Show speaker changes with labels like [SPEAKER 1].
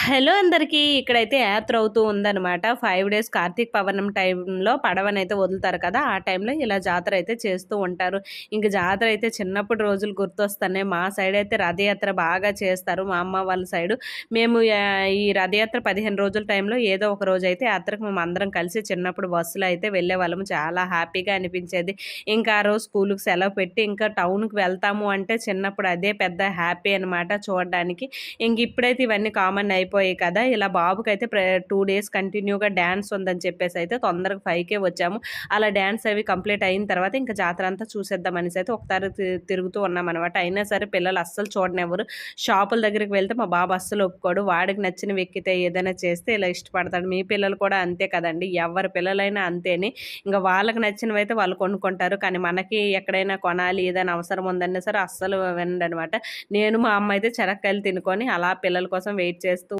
[SPEAKER 1] Hello అందరికీ. ఇక్కడైతే యాత్ర అవుతూ ఉందనమాట. 5 డేస్ కార్తీక పౌర్ణమి టైంలో పడవనైతే వదులుతారు కదా! ఆ టైంలో ఇలా జాతర అయితే చేస్తూ ఉంటారు. ఇంక జాతర అయితే చిన్నప్పుడు రోజులు గుర్తొస్తున్నాయి. మా సైడ్ అయితే రథయాత్ర బాగా చేస్తారు. మా అమ్మ వాళ్ళ సైడు. మేము ఈ రథయాత్ర 15 రోజుల టైంలో ఏదో ఒక రోజైతే యాత్రకు మేమందరం కలిసి చిన్నప్పుడు బస్సులో అయితే వెళ్ళేవాళ్ళము. చాలా హ్యాపీగా అనిపించేది. ఇంకా ఆ రోజు స్కూలుకి సెలవు పెట్టి ఇంకా టౌన్‌కి వెళ్తాము అంటే చిన్నప్పుడు అదే పెద్ద హ్యాపీ అనమాట చూడడానికి. ఇప్పుడైతే ఇవన్నీ కామన్ అయిపోయాయి కదా! ఇలా బాబుకైతే 2 డేస్ కంటిన్యూగా డాన్స్ ఉందని చెప్పేసైతే తొందరగా 5కే వచ్చాము. అలా డాన్స్ అవి కంప్లీట్ అయిన తర్వాత ఇంకా జాతర అంతా చూసేద్దాం అనేసైతే ఒకసారి తిరుగుతూ ఉన్నామనమాట. అయినా సరే పిల్లలు అస్సలు చూడనివ్వరు. షాపుల దగ్గరికి వెళ్తే మా బాబు అస్సలు ఒప్పుకోడు. వాడికి నచ్చినవి ఎక్కితే ఏదైనా చేస్తే ఇలా ఇష్టపడతాడు. మీ పిల్లలు కూడా అంతే కదండీ! ఎవరి పిల్లలైనా అంతేని. ఇంక వాళ్ళకి నచ్చినవైతే వాళ్ళు కొనుక్కుంటారు. కానీ మనకి ఎక్కడైనా కొనాలి ఏదైనా అవసరం ఉందన్నా సరే అస్సలు వినడనమాట. నేను మా అమ్మ అయితే చెనక్కాయలు తినుకొని అలా పిల్లల కోసం వెయిట్ చేస్తూ